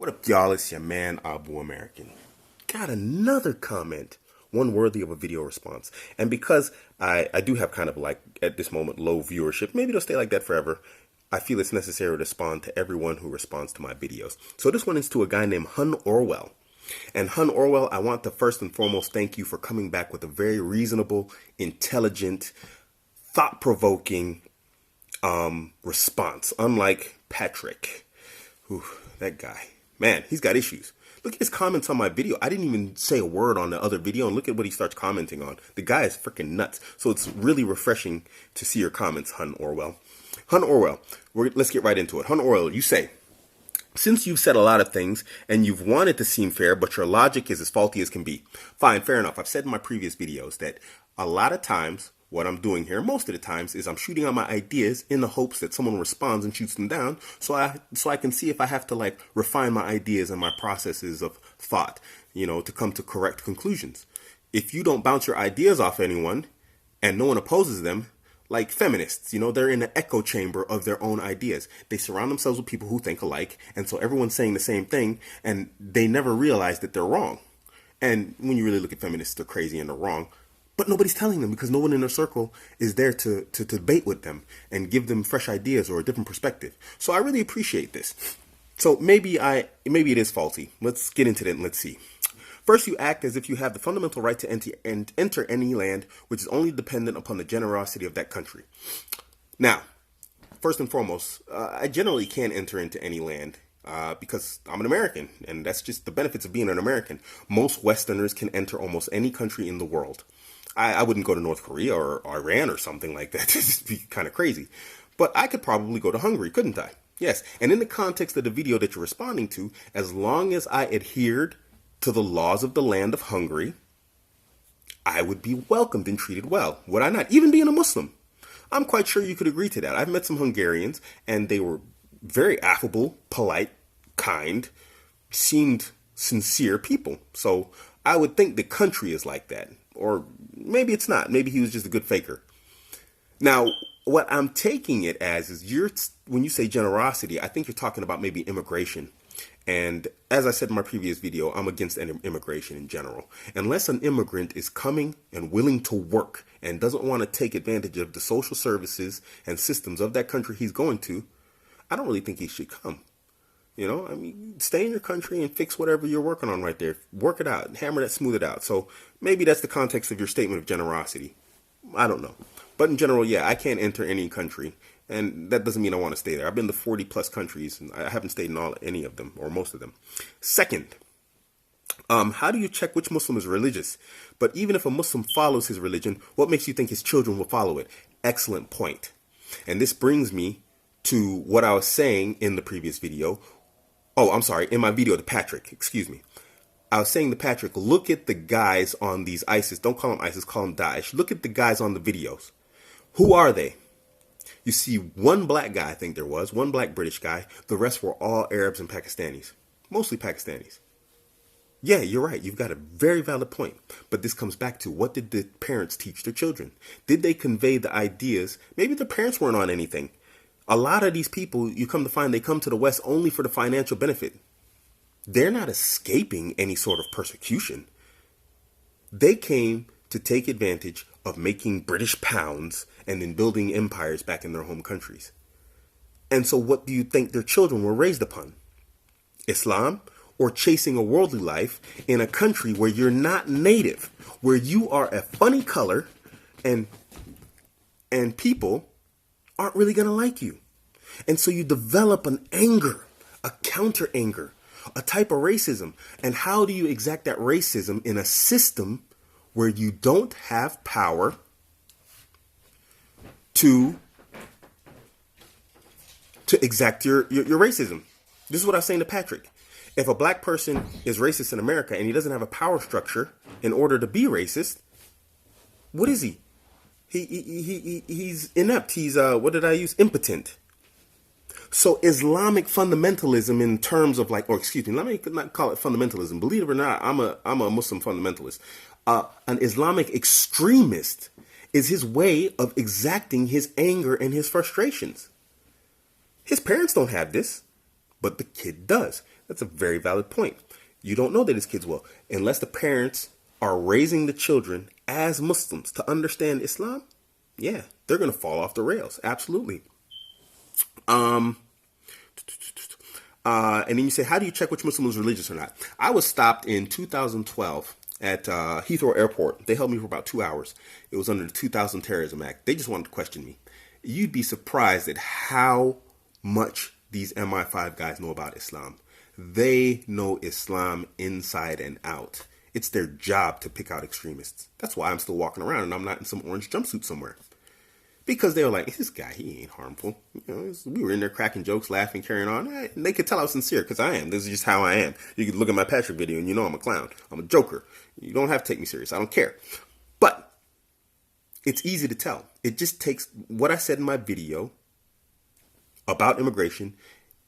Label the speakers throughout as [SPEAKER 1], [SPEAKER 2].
[SPEAKER 1] What up, y'all? It's your man, Abuamerican. Got another comment, one worthy of a video response. And because I do have kind of like, at this moment, low viewership, maybe it'll stay like that forever, I feel it's necessary to respond to everyone who responds to my videos. So this one is to a guy named HunOrwell. And HunOrwell, I want to first and foremost thank you for coming back with a very reasonable, intelligent, thought-provoking response. Unlike Patrick. Whew, that guy. Man, he's got issues. Look at his comments on my video. I didn't even say a word on the other video, and look at what he starts commenting on. The guy is freaking nuts. So it's really refreshing to see your comments, HunOrwell. HunOrwell, let's get right into it. HunOrwell, you say, since you've said a lot of things and you've wanted to seem fair, but your logic is as faulty as can be. Fine, fair enough. I've said in my previous videos that a lot of times what I'm doing here, most of the times, is I'm shooting out my ideas in the hopes that someone responds and shoots them down, so I can see if I have to like refine my ideas and my processes of thought, you know, to come to correct conclusions. If you don't bounce your ideas off anyone and no one opposes them, like feminists, you know, they're in an echo chamber of their own ideas. They surround themselves with people who think alike, and so everyone's saying the same thing, and they never realize that they're wrong. And when you really look at feminists, they're crazy and they're wrong. But nobody's telling them because no one in their circle is there to debate with them and give them fresh ideas or a different perspective. So I really appreciate this. So maybe it is faulty. Let's get into it and let's see. First, you act as if you have the fundamental right to enter any land which is only dependent upon the generosity of that country. Now, first and foremost, I generally can't enter into any land because I'm an American, and that's just the benefits of being an American. Most Westerners can enter almost any country in the world. I wouldn't go to North Korea or Iran or something like that. This would be kind of crazy. But I could probably go to Hungary, couldn't I? Yes. And in the context of the video that you're responding to, as long as I adhered to the laws of the land of Hungary, I would be welcomed and treated well. Would I not? Even being a Muslim. I'm quite sure you could agree to that. I've met some Hungarians, and they were very affable, polite, kind, seemed sincere people. So I would think the country is like that. Or maybe it's not. Maybe he was just a good faker. Now, what I'm taking it as is when you say generosity, I think you're talking about maybe immigration. And as I said in my previous video, I'm against immigration in general. Unless an immigrant is coming and willing to work and doesn't want to take advantage of the social services and systems of that country he's going to, I don't really think he should come. You know, I mean, stay in your country and fix whatever you're working on right there. Work it out, hammer that, smooth it out. So maybe that's the context of your statement of generosity. I don't know. But in general, yeah, I can't enter any country. And that doesn't mean I want to stay there. I've been to 40 plus countries and I haven't stayed in any of them or most of them. Second, how do you check which Muslim is religious? But even if a Muslim follows his religion, what makes you think his children will follow it? Excellent point. And this brings me to what I was saying in the previous video. Oh, I'm sorry. In my video to Patrick, excuse me. I was saying to Patrick, look at the guys on these ISIS. Don't call them ISIS, call them Daesh. Look at the guys on the videos. Who are they? You see one black guy, I think there was, one black British guy. The rest were all Arabs and Pakistanis. Mostly Pakistanis. Yeah, you're right. You've got a very valid point. But this comes back to, what did the parents teach their children? Did they convey the ideas? Maybe the parents weren't on anything. A lot of these people, you come to find, they come to the West only for the financial benefit. They're not escaping any sort of persecution. They came to take advantage of making British pounds and then building empires back in their home countries. And so what do you think their children were raised upon? Islam, or chasing a worldly life in a country where you're not native, where you are a funny color and people aren't really going to like you. And so you develop an anger, a counter anger, a type of racism. And how do you exact that racism in a system where you don't have power to exact your racism? This is what I was saying to Patrick. If a black person is racist in America and he doesn't have a power structure in order to be racist, what is he? He's inept. He's impotent. So Islamic fundamentalism, in terms of like, or excuse me, let me not call it fundamentalism. Believe it or not, I'm a Muslim fundamentalist. An Islamic extremist is his way of exacting his anger and his frustrations. His parents don't have this, but the kid does. That's a very valid point. You don't know that his kids will. Unless the parents are raising the children as Muslims to understand Islam, yeah, they're going to fall off the rails. Absolutely. And then you say, how do you check which Muslim is religious or not? I was stopped in 2012 at Heathrow Airport. They held me for about 2 hours. It was under the 2000 Terrorism Act. They just wanted to question me. You'd be surprised at how much these MI5 guys know about Islam. They know Islam inside and out. It's their job to pick out extremists. That's why I'm still walking around and I'm not in some orange jumpsuit somewhere. Because they were like, this guy, he ain't harmful. We were in there cracking jokes, laughing, carrying on. And they could tell I was sincere, because I am. This is just how I am. You can look at my Patrick video and you know I'm a clown. I'm a joker. You don't have to take me serious. I don't care. But it's easy to tell. It just takes what I said in my video about immigration.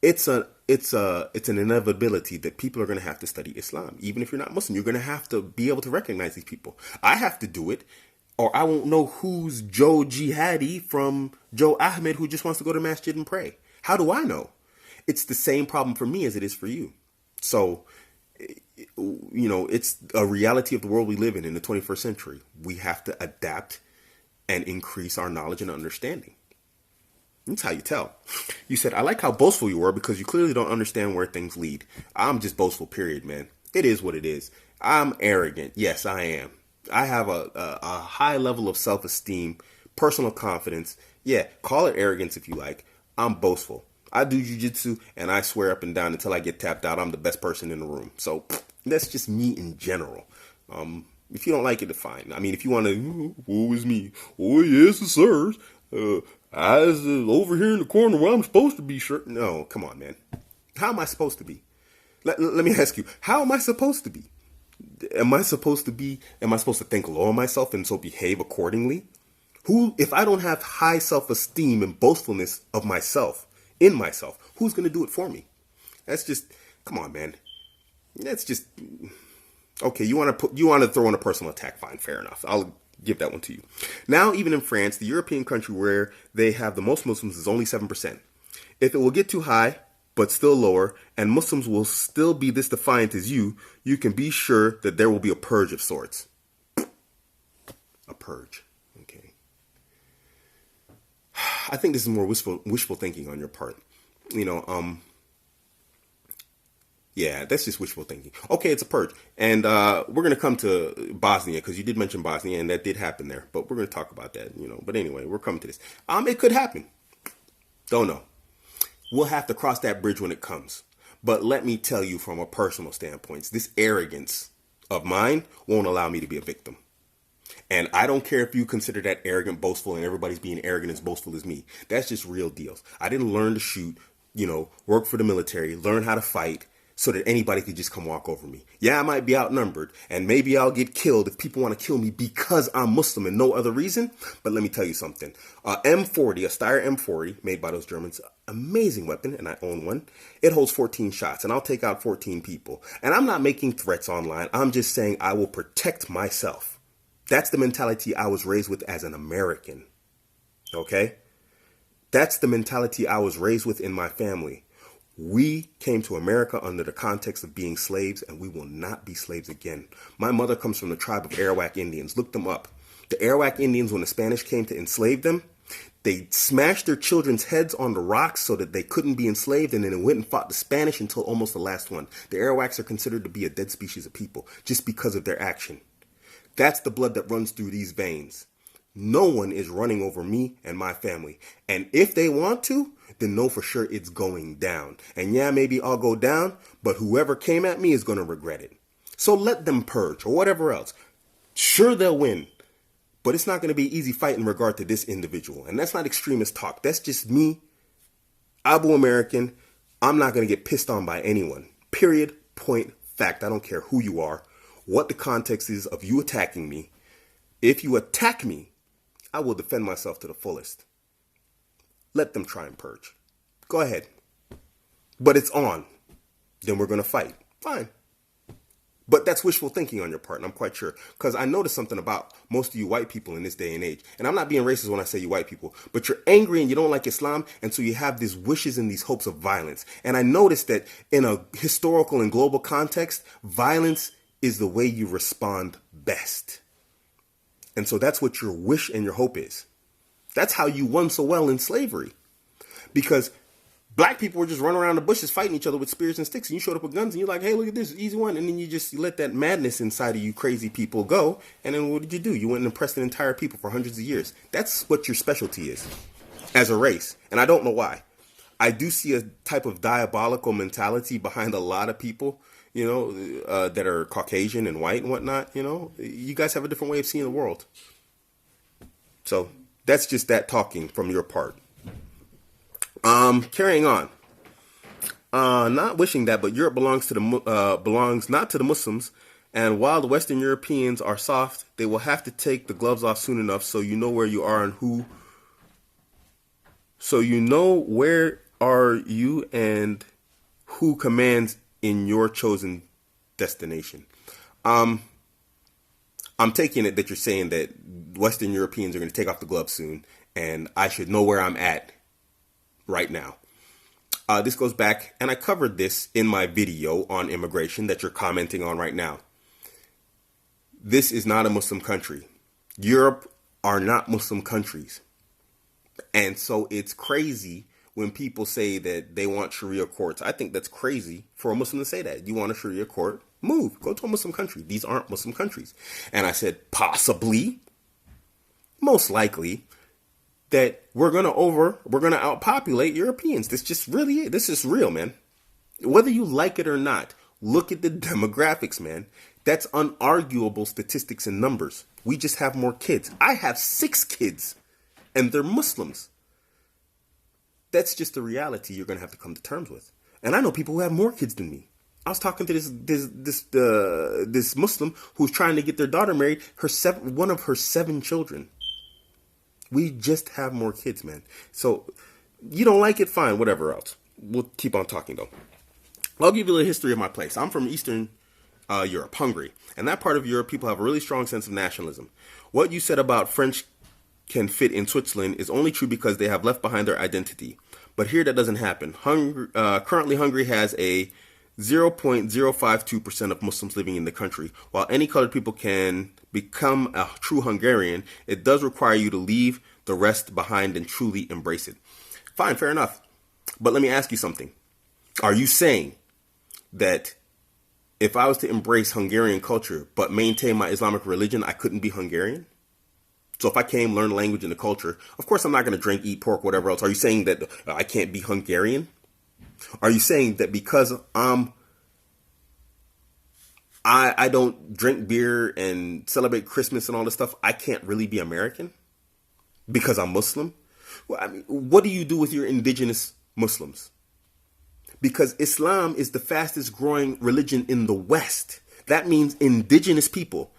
[SPEAKER 1] It's an inevitability that people are going to have to study Islam. Even if you're not Muslim, you're going to have to be able to recognize these people. I have to do it, or I won't know who's Joe Jihadi from Joe Ahmed who just wants to go to masjid and pray. How do I know? It's the same problem for me as it is for you. So, it's a reality of the world we live in the 21st century. We have to adapt and increase our knowledge and understanding. That's how you tell. You said, I like how boastful you were because you clearly don't understand where things lead. I'm just boastful, period, man. It is what it is. I'm arrogant. Yes, I am. I have a high level of self-esteem, personal confidence. Yeah, call it arrogance if you like. I'm boastful. I do jiu-jitsu and I swear up and down until I get tapped out. I'm the best person in the room. So that's just me in general. If you don't like it, fine. I mean, if you want to, woe is me. Oh, yes, sir. I was over here in the corner where I'm supposed to be. Sure. No, come on, man. How am I supposed to be? Let me ask you, how am I supposed to be? Am I supposed to think low of myself and so behave accordingly? If I don't have high self-esteem and boastfulness of myself, in myself, who's going to do it for me? That's just, come on, man. That's just, okay, you want to throw in a personal attack, fine, fair enough. I'll give that one to you. Now, even in France, the European country where they have the most Muslims is only 7%. If it will get too high, but still lower, and Muslims will still be this defiant as you can be sure that there will be a purge of sorts. A purge. Okay. I think this is more wishful thinking on your part. Yeah, that's just wishful thinking. Okay, it's a purge. And we're going to come to Bosnia, because you did mention Bosnia, and that did happen there. But we're going to talk about that, But anyway, we're coming to this. It could happen. Don't know. We'll have to cross that bridge when it comes. But let me tell you from a personal standpoint, this arrogance of mine won't allow me to be a victim. And I don't care if you consider that arrogant, boastful, and everybody's being arrogant as boastful as me. That's just real deals. I didn't learn to shoot, work for the military, learn how to fight, so that anybody could just come walk over me. Yeah, I might be outnumbered, and maybe I'll get killed if people want to kill me because I'm Muslim and no other reason. But let me tell you something. M40, a Steyr M40, made by those Germans, amazing weapon, and I own one. It holds 14 shots, and I'll take out 14 people. And I'm not making threats online. I'm just saying I will protect myself. That's the mentality I was raised with as an American. Okay? That's the mentality I was raised with in my family. We came to America under the context of being slaves, and we will not be slaves again. My mother comes from the tribe of Arawak Indians. Look them up. The Arawak Indians, when the Spanish came to enslave them, they smashed their children's heads on the rocks so that they couldn't be enslaved, and then they went and fought the Spanish until almost the last one. The Arawaks are considered to be a dead species of people just because of their action. That's the blood that runs through these veins. No one is running over me and my family. And if they want to, then know for sure it's going down. And yeah, maybe I'll go down, but whoever came at me is going to regret it. So let them purge or whatever else. Sure, they'll win. But it's not going to be an easy fight in regard to this individual. And that's not extremist talk. That's just me, Abuamerican. I'm not going to get pissed on by anyone. Period. Point. Fact. I don't care who you are, what the context is of you attacking me. If you attack me, I will defend myself to the fullest. Let them try and purge. Go ahead. But it's on. Then we're going to fight. Fine. But that's wishful thinking on your part, and I'm quite sure. Because I noticed something about most of you white people in this day and age. And I'm not being racist when I say you white people, but you're angry and you don't like Islam, and so you have these wishes and these hopes of violence. And I noticed that in a historical and global context, violence is the way you respond best. And so that's what your wish and your hope is. That's how you won so well in slavery. Because black people were just running around the bushes fighting each other with spears and sticks, and you showed up with guns and you're like, hey, look at this, easy one. And then you let that madness inside of you crazy people go. And then what did you do? You went and oppressed an entire people for hundreds of years. That's what your specialty is as a race. And I don't know why. I do see a type of diabolical mentality behind a lot of people, that are Caucasian and white and whatnot. You guys have a different way of seeing the world. So that's just that talking from your part. Carrying on. Not wishing that, but Europe belongs not to the Muslims, and while the Western Europeans are soft, they will have to take the gloves off soon enough, so you know where you are and who. So you know where are you and who commands in your chosen destination. I'm taking it that you're saying that Western Europeans are going to take off the gloves soon, and I should know where I'm at right now. This goes back, and I covered this in my video on immigration that you're commenting on right now. This is not a Muslim country. Europe are not Muslim countries. And so it's crazy when people say that they want Sharia courts. I think that's crazy for a Muslim to say that. You want a Sharia court? Move. Go to a Muslim country. These aren't Muslim countries. And I said, possibly, most likely, that we're going to outpopulate Europeans. This just really is. This is real, man. Whether you like it or not, look at the demographics, man. That's unarguable statistics and numbers. We just have more kids. I have 6 kids, and they're Muslims. That's just the reality you're going to have to come to terms with. And I know people who have more kids than me. I was talking to this Muslim who's trying to get their daughter married, one of her 7 children. We just have more kids, man. So you don't like it, fine, whatever else. We'll keep on talking, though. I'll give you a history of my place. I'm from Eastern Europe, Hungary. And that part of Europe, people have a really strong sense of nationalism. What you said about French can fit in Switzerland is only true because they have left behind their identity. But here that doesn't happen. Currently, Hungary has a 0.052% of Muslims living in the country. While any colored people can become a true Hungarian, it does require you to leave the rest behind and truly embrace it. Fine, fair enough. But let me ask you something. Are you saying that if I was to embrace Hungarian culture but maintain my Islamic religion, I couldn't be Hungarian? So if I came, learn the language and the culture, of course I'm not going to drink, eat pork, whatever else. Are you saying that I can't be Hungarian? Are you saying that because I don't drink beer and celebrate Christmas and all this stuff, I can't really be American because I'm Muslim? Well, I mean, what do you do with your indigenous Muslims? Because Islam is the fastest growing religion in the West. That means indigenous people,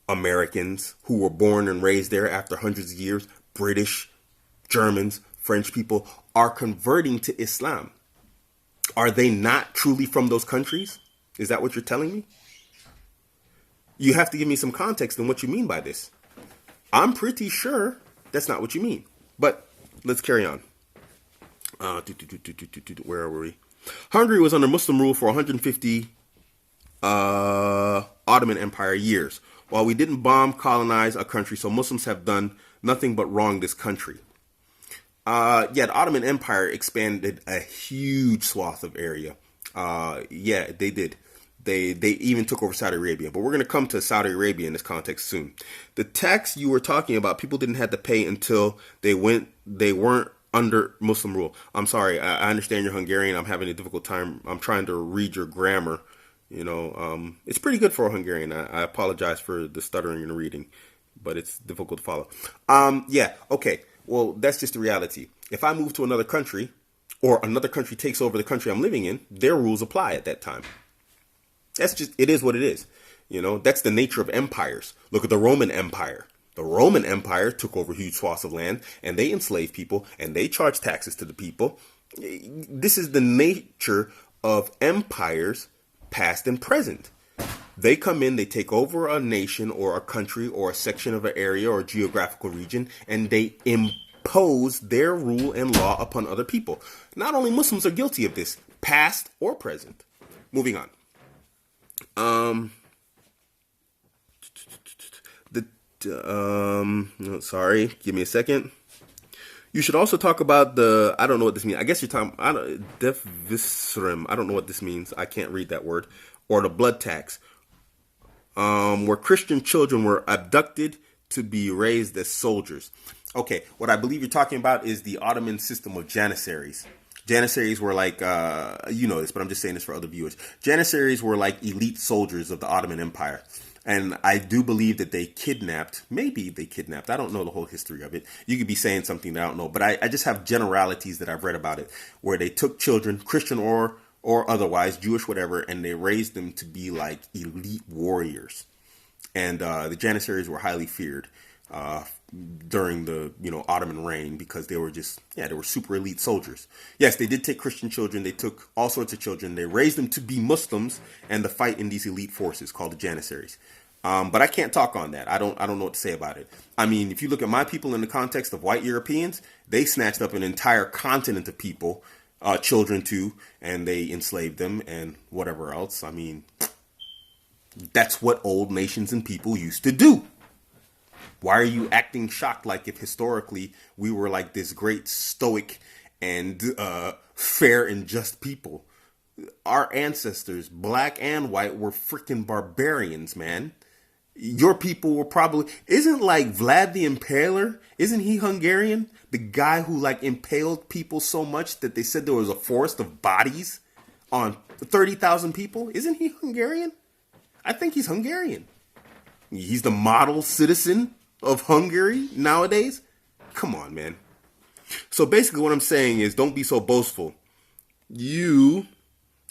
[SPEAKER 1] Americans who were born and raised there after hundreds of years, British, Germans, French people are converting to Islam. Are they not truly from those countries? Is that what you're telling me? You have to give me some context on what you mean by this. I'm pretty sure that's not what you mean. But let's carry on. Where were we? Hungary was under Muslim rule for 150 Ottoman Empire years. While we didn't bomb, colonize a country, so Muslims have done nothing but wrong this country. The Ottoman Empire expanded a huge swath of area. They did. They even took over Saudi Arabia. But we're going to come to Saudi Arabia in this context soon. The tax you were talking about, people didn't have to pay until they weren't under Muslim rule. I'm sorry. I understand you're Hungarian. I'm having a difficult time. I'm trying to read your grammar. It's pretty good for a Hungarian. I apologize for the stuttering and reading, but it's difficult to follow. Okay. Well, that's just the reality. If I move to another country or another country takes over the country I'm living in, their rules apply at that time. It is what it is. That's the nature of empires. Look at the Roman Empire. The Roman Empire took over huge swaths of land and they enslaved people and they charged taxes to the people. This is the nature of empires, past and present. They come in, they take over a nation or a country or a section of an area or a geographical region, and they impose their rule and law upon other people. Not only Muslims are guilty of this, past or present. Moving on. Sorry, give me a second. You should also talk about the, I don't know what this means. I guess you're talking, def viscerum. I don't know what this means. I can't read that word. Or the blood tax. Where Christian children were abducted to be raised as soldiers. Okay, what I believe you're talking about is the Ottoman system of janissaries. Janissaries were like, you know this, but I'm just saying this for other viewers. Janissaries were like elite soldiers of the Ottoman Empire. And I do believe that they kidnapped, maybe they kidnapped, I don't know the whole history of it. You could be saying something that I don't know, but I just have generalities that I've read about it, where they took children, Christian or otherwise, Jewish, whatever, and they raised them to be like elite warriors. And the Janissaries were highly feared during the Ottoman reign because they were just, they were super elite soldiers. Yes, they did take Christian children. They took all sorts of children. They raised them to be Muslims and to fight in these elite forces called the Janissaries. But I can't talk on that. I don't know what to say about it. I mean, if you look at my people in the context of white Europeans, they snatched up an entire continent of people, children too, and they enslaved them and whatever else. I mean, that's what old nations and people used to do. Why are you acting shocked like if historically we were like this great stoic and fair and just people? Our ancestors, black and white, were freaking barbarians, man. Your people were probably, isn't like Vlad the Impaler, isn't he Hungarian? The guy who like impaled people so much that they said there was a forest of bodies on 30,000 people? Isn't he Hungarian? I think he's Hungarian. He's the model citizen of Hungary nowadays. Come on, man. So basically what I'm saying is don't be so boastful. You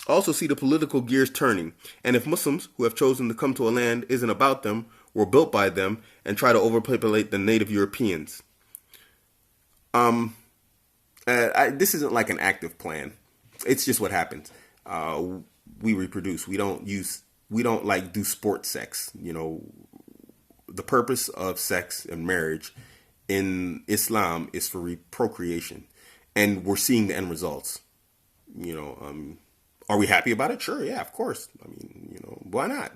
[SPEAKER 1] also see the political gears turning. And if Muslims who have chosen to come to a land isn't about them, were built by them, and try to overpopulate the native Europeans. This isn't like an active plan. It's just what happens. We reproduce. We don't like do sport sex. The purpose of sex and marriage in Islam is for procreation, and we're seeing the end results. Are we happy about it? Sure, yeah, of course. I mean, why not?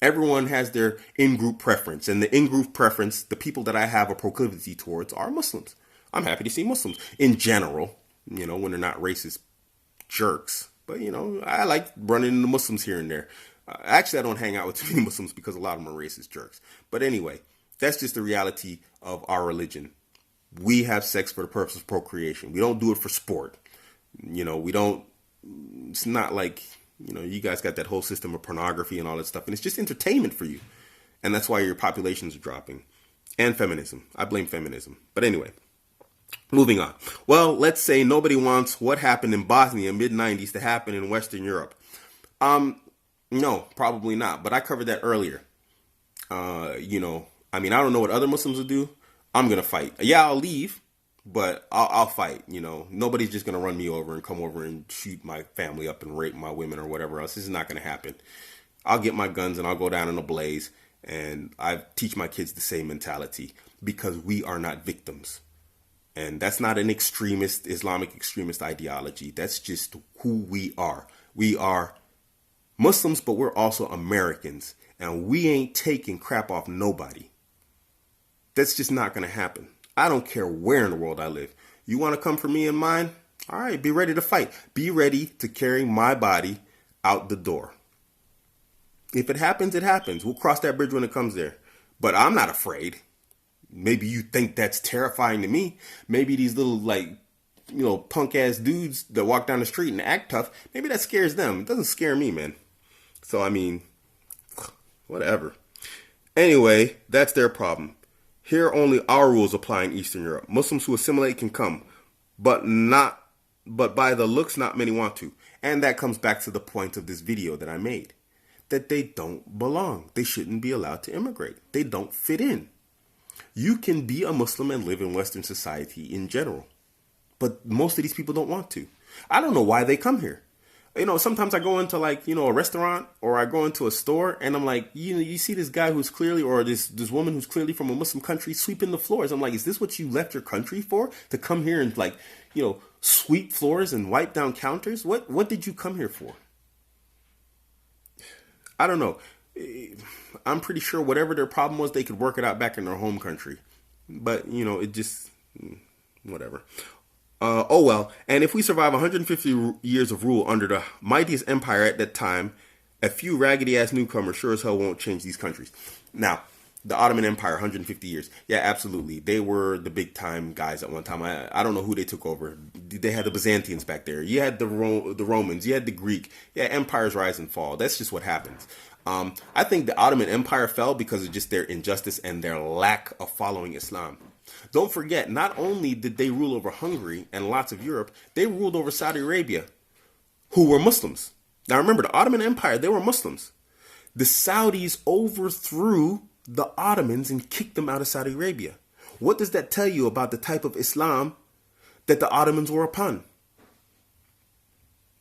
[SPEAKER 1] Everyone has their in-group preference, and the in-group preference, the people that I have a proclivity towards are Muslims. I'm happy to see Muslims in general, when they're not racist jerks. But, I like running into Muslims here and there. Actually, I don't hang out with too many Muslims because a lot of them are racist jerks. But anyway, that's just the reality of our religion. We have sex for the purpose of procreation. We don't do it for sport. We don't, it's not like, you guys got that whole system of pornography and all that stuff. And it's just entertainment for you. And that's why your populations are dropping. And feminism. I blame feminism. But anyway, moving on. Well, let's say nobody wants what happened in Bosnia mid-90s to happen in Western Europe. No, probably not. But I covered that earlier. I don't know what other Muslims will do. I'm going to fight. Yeah, I'll leave, but I'll fight. Nobody's just going to run me over and come over and shoot my family up and rape my women or whatever else. This is not going to happen. I'll get my guns and I'll go down in a blaze, and I teach my kids the same mentality because we are not victims. And that's not an Islamic extremist ideology. That's just who we are. We are Muslims, but we're also Americans, and we ain't taking crap off nobody. That's just not going to happen. I don't care where in the world I live. You want to come for me and mine? All right, be ready to fight. Be ready to carry my body out the door. If it happens, it happens. We'll cross that bridge when it comes there. But I'm not afraid. Maybe you think that's terrifying to me. Maybe these little, punk ass dudes that walk down the street and act tough, maybe that scares them. It doesn't scare me, man. So, whatever. Anyway, that's their problem. Here, only our rules apply in Eastern Europe. Muslims who assimilate can come, but by the looks, not many want to. And that comes back to the point of this video that I made, that they don't belong. They shouldn't be allowed to immigrate. They don't fit in. You can be a Muslim and live in Western society in general, but most of these people don't want to. I don't know why they come here. Sometimes I go into like, a restaurant or I go into a store and I'm like, you see this guy who's clearly, or this woman who's clearly from a Muslim country sweeping the floors. I'm like, is this what you left your country for? To come here and like, sweep floors and wipe down counters? What did you come here for? I don't know. I'm pretty sure whatever their problem was, they could work it out back in their home country. But, it just, whatever. Oh well, and if we survive 150 years of rule under the mightiest empire at that time, a few raggedy ass newcomers sure as hell won't change these countries. Now, the Ottoman Empire, 150 years. Yeah, absolutely. They were the big time guys at one time. I don't know who they took over. They had the Byzantines back there. You had the Romans. You had the Greek. Yeah, empires rise and fall. That's just what happens. I think the Ottoman Empire fell because of just their injustice and their lack of following Islam. Don't forget, not only did they rule over Hungary and lots of Europe, they ruled over Saudi Arabia, who were Muslims. Now remember, the Ottoman Empire, they were Muslims. The Saudis overthrew the Ottomans and kicked them out of Saudi Arabia. What does that tell you about the type of Islam that the Ottomans were upon?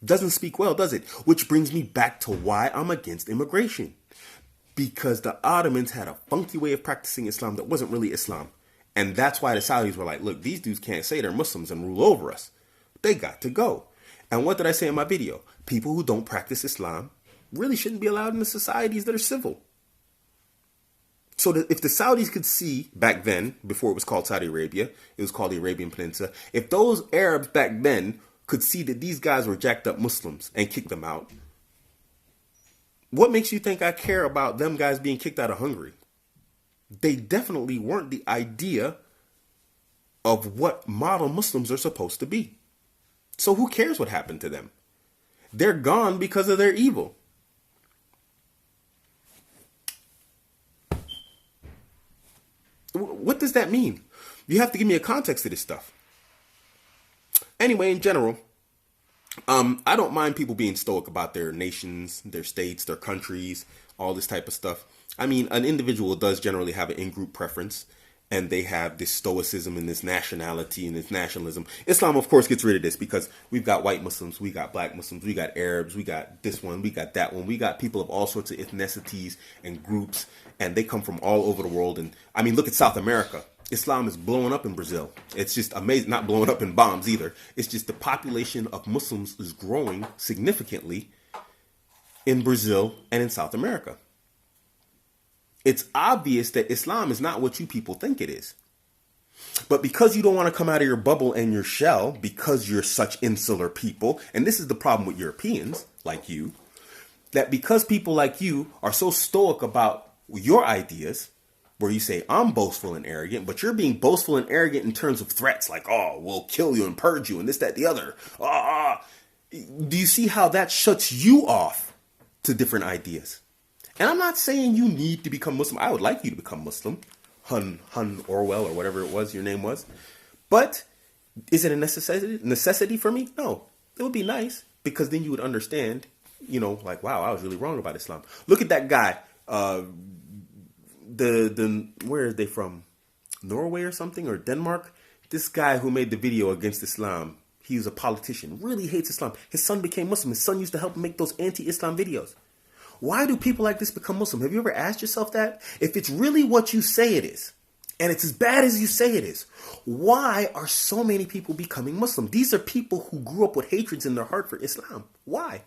[SPEAKER 1] Doesn't speak well, does it? Which brings me back to why I'm against immigration. Because the Ottomans had a funky way of practicing Islam that wasn't really Islam. And that's why the Saudis were like, look, these dudes can't say they're Muslims and rule over us. They got to go. And what did I say in my video? People who don't practice Islam really shouldn't be allowed in the societies that are civil. So that if the Saudis could see back then, before it was called Saudi Arabia, it was called the Arabian Peninsula. If those Arabs back then could see that these guys were jacked up Muslims and kicked them out, what makes you think I care about them guys being kicked out of Hungary? They definitely weren't the idea of what model Muslims are supposed to be. So who cares what happened to them? They're gone because of their evil. What does that mean? You have to give me a context to this stuff. Anyway, in general, I don't mind people being stoic about their nations, their states, their countries, all this type of stuff. I mean, an individual does generally have an in-group preference, and they have this stoicism and this nationality and this nationalism. Islam, of course, gets rid of this because we've got white Muslims, we got black Muslims, we got Arabs, we got this one, we got that one. We got people of all sorts of ethnicities and groups, and they come from all over the world. And I mean, look at South America. Islam is blowing up in Brazil. It's just amazing. Not blowing up in bombs either. It's just the population of Muslims is growing significantly in Brazil and in South America. It's obvious that Islam is not what you people think it is. But because you don't want to come out of your bubble and your shell, because you're such insular people, and this is the problem with Europeans like you, that because people like you are so stoic about your ideas, where you say, I'm boastful and arrogant, but you're being boastful and arrogant in terms of threats like, oh, we'll kill you and purge you and this, that, the other. Do you see how that shuts you off to different ideas? And I'm not saying you need to become Muslim. I would like you to become Muslim. HunOrwell or whatever it was your name was. But is it a necessity for me? No. It would be nice because then you would understand, like, wow, I was really wrong about Islam. Look at that guy. Where are they from? Norway or something, or Denmark? This guy who made the video against Islam, he was a politician, really hates Islam. His son became Muslim. His son used to help him make those anti-Islam videos. Why do people like this become Muslim? Have you ever asked yourself that? If it's really what you say it is, and it's as bad as you say it is, why are so many people becoming Muslim? These are people who grew up with hatreds in their heart for Islam. Why?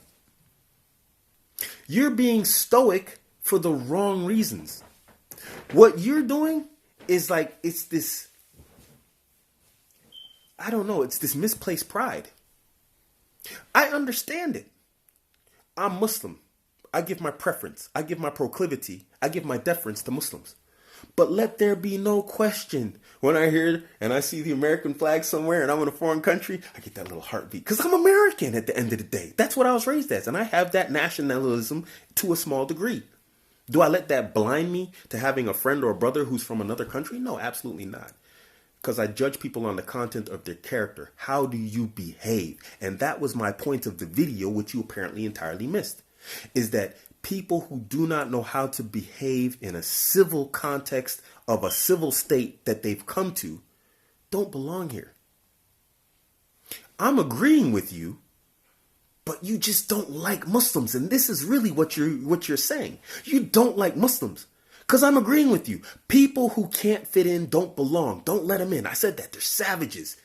[SPEAKER 1] You're being stoic for the wrong reasons. What you're doing is like, it's this, I don't know, it's this misplaced pride. I understand it. I'm Muslim. I give my preference. I give my proclivity. I give my deference to Muslims. But let there be no question. When I hear and I see the American flag somewhere and I'm in a foreign country, I get that little heartbeat. Because I'm American at the end of the day. That's what I was raised as. And I have that nationalism to a small degree. Do I let that blind me to having a friend or a brother who's from another country? No, absolutely not. Because I judge people on the content of their character. How do you behave? And that was my point of the video, which you apparently entirely missed. Is that people who do not know how to behave in a civil context of a civil state that they've come to don't belong here. I'm agreeing with you But you just don't like Muslims. And this is really what you're saying. You don't like Muslims. Because I'm agreeing with you. People who can't fit in don't belong. Don't let them in. I said that. They're savages.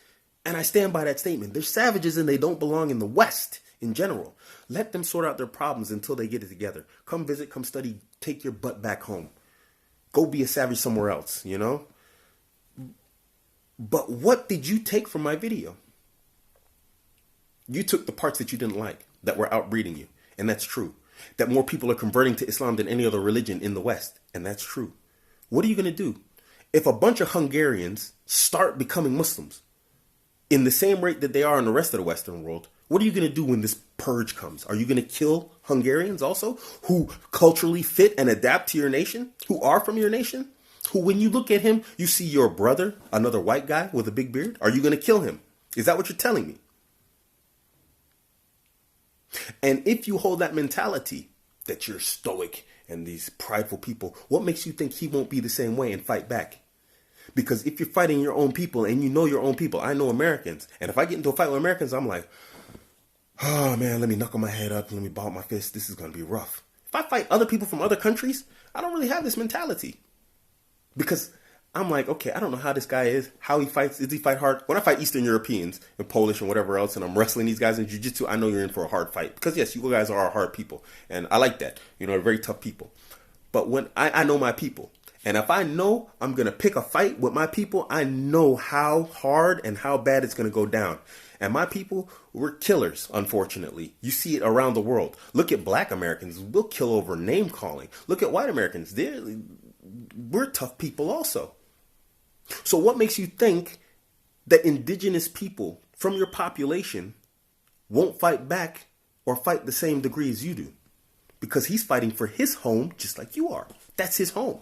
[SPEAKER 1] And I stand by that statement. They're savages and they don't belong in the West in general. Let them sort out their problems until they get it together. Come visit, come study, take your butt back home. Go be a savage somewhere else, you know? But what did you take from my video? You took the parts that you didn't like, that were outbreeding you. And that's true. That more people are converting to Islam than any other religion in the West. And that's true. What are you going to do? If a bunch of Hungarians start becoming Muslims in the same rate that they are in the rest of the Western world, what are you going to do when this purge comes? Are you going to kill Hungarians also who culturally fit and adapt to your nation, who are from your nation, who when you look at him, you see your brother, another white guy with a big beard? Are you going to kill him? Is that what you're telling me? And if you hold that mentality that you're stoic and these prideful people, what makes you think he won't be the same way and fight back? Because if you're fighting your own people and you know your own people, I know Americans. And if I get into a fight with Americans, I'm like, oh man, let me knuckle my head up. Let me ball my fist. This is going to be rough. If I fight other people from other countries, I don't really have this mentality. Because I'm like, okay, I don't know how this guy is, how he fights. Does he fight hard? When I fight Eastern Europeans and Polish and whatever else, and I'm wrestling these guys in jiu-jitsu, I know you're in for a hard fight. Because yes, you guys are hard people. And I like that. You know, they're very tough people. But when I know my people. And if I know I'm going to pick a fight with my people, I know how hard and how bad it's going to go down. And my people, we're killers, unfortunately. You see it around the world. Look at black Americans. We'll kill over name calling. Look at white Americans. We're tough people also. So what makes you think that indigenous people from your population won't fight back or fight the same degree as you do? Because he's fighting for his home just like you are. That's his home.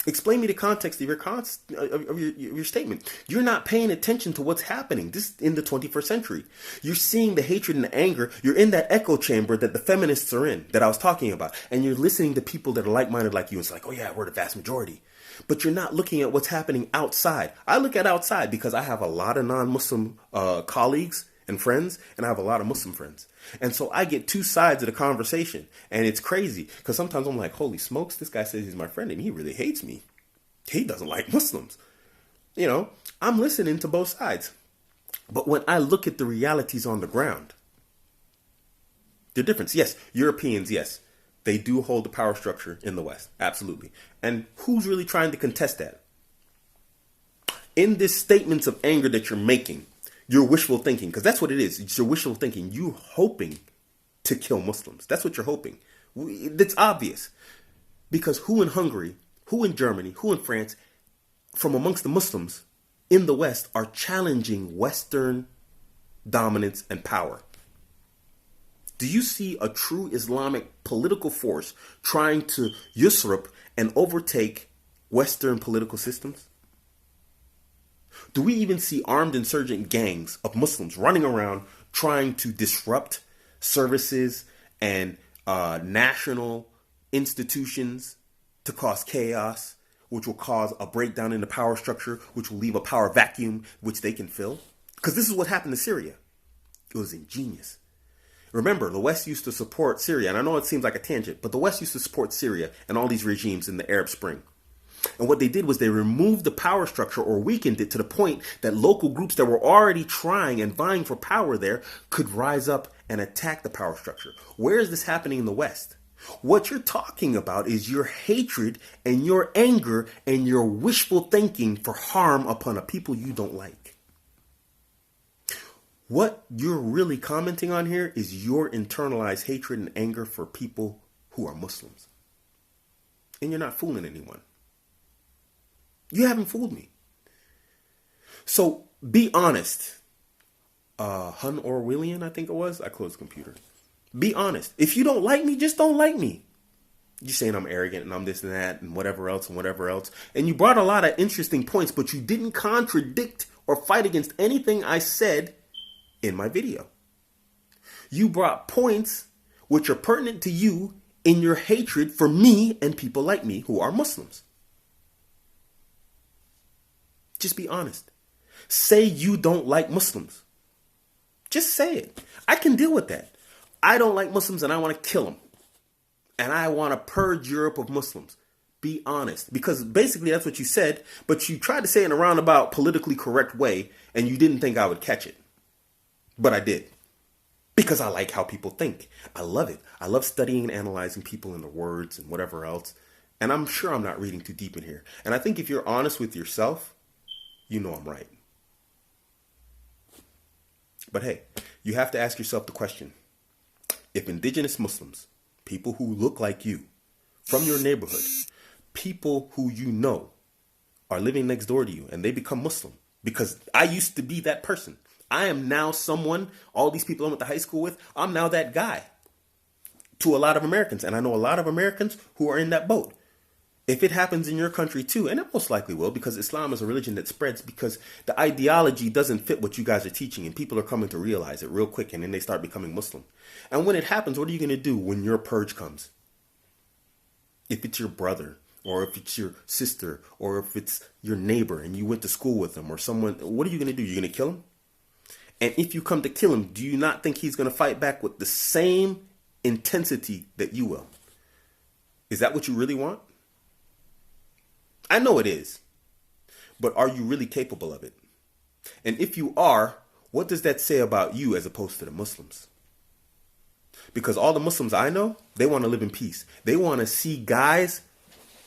[SPEAKER 1] Explain me the context of your statement. You're not paying attention to what's happening. This is in the 21st century. You're seeing the hatred and the anger. You're in that echo chamber that the feminists are in, that I was talking about. And you're listening to people that are like-minded like you. It's like, oh yeah, we're the vast majority. But you're not looking at what's happening outside. I look at outside because I have a lot of non-Muslim colleagues and friends, and I have a lot of Muslim friends. And so I get two sides of the conversation, and it's crazy because sometimes I'm like, holy smokes, this guy says he's my friend and he really hates me. He doesn't like Muslims. You know, I'm listening to both sides. But when I look at the realities on the ground, the difference, yes, Europeans, yes, they do hold the power structure in the West. Absolutely. And who's really trying to contest that? In this statements of anger that you're making, you're wishful thinking, because that's what it is. It's your wishful thinking. You're hoping to kill Muslims. That's what you're hoping. It's obvious. Because who in Hungary, who in Germany, who in France, from amongst the Muslims in the West are challenging Western dominance and power? Do you see a true Islamic political force trying to usurp and overtake Western political systems? Do we even see armed insurgent gangs of Muslims running around trying to disrupt services and national institutions to cause chaos, which will cause a breakdown in the power structure, which will leave a power vacuum which they can fill? Because this is what happened to Syria. It was ingenious. Remember, the West used to support Syria, and I know it seems like a tangent, but the West used to support Syria and all these regimes in the Arab Spring. And what they did was they removed the power structure or weakened it to the point that local groups that were already trying and vying for power there could rise up and attack the power structure. Where is this happening in the West? What you're talking about is your hatred and your anger and your wishful thinking for harm upon a people you don't like. What you're really commenting on here is your internalized hatred and anger for people who are Muslims. And you're not fooling anyone. You haven't fooled me. So be honest. HunOrwellian, I think it was. I closed the computer. Be honest. If you don't like me, just don't like me. You're saying I'm arrogant and I'm this and that and whatever else and whatever else. And you brought a lot of interesting points, but you didn't contradict or fight against anything I said in my video. You brought points which are pertinent to you in your hatred for me and people like me who are Muslims. Just be honest. Say you don't like Muslims. Just say it. I can deal with that. I don't like Muslims and I want to kill them. And I want to purge Europe of Muslims. Be honest. Because basically that's what you said, but you tried to say it in a roundabout, politically correct way, and you didn't think I would catch it. But I did. Because I like how people think. I love it. I love studying and analyzing people and their words and whatever else. And I'm sure I'm not reading too deep in here. And I think if you're honest with yourself, you know I'm right. But hey, you have to ask yourself the question. If indigenous Muslims, people who look like you, from your neighborhood, people who you know are living next door to you and they become Muslim, because I used to be that person. I am now someone, all these people I went to high school with, I'm now that guy to a lot of Americans. And I know a lot of Americans who are in that boat. If it happens in your country too, and it most likely will, because Islam is a religion that spreads because the ideology doesn't fit what you guys are teaching, and people are coming to realize it real quick, and then they start becoming Muslim. And when it happens, what are you going to do when your purge comes? If it's your brother, or if it's your sister, or if it's your neighbor, and you went to school with them, or someone, what are you going to do? You're going to kill him? And if you come to kill him, do you not think he's going to fight back with the same intensity that you will? Is that what you really want? I know it is, but are you really capable of it? And if you are, what does that say about you as opposed to the Muslims? Because all the Muslims I know, they want to live in peace. They want to see guys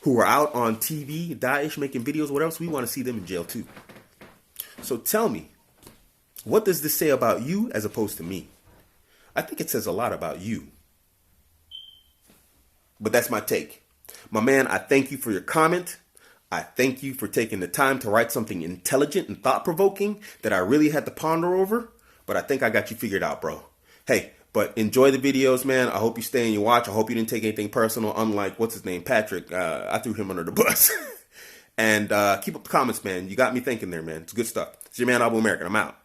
[SPEAKER 1] who are out on TV, Daesh, making videos, what else? We want to see them in jail too. So tell me, what does this say about you as opposed to me? I think it says a lot about you. But that's my take. My man, I thank you for your comment. I thank you for taking the time to write something intelligent and thought-provoking that I really had to ponder over. But I think I got you figured out, bro. Hey, but enjoy the videos, man. I hope you stay and you watch. I hope you didn't take anything personal, unlike, what's his name, Patrick. I threw him under the bus. And keep up the comments, man. You got me thinking there, man. It's good stuff. It's your man, Abuamerican. I'm out.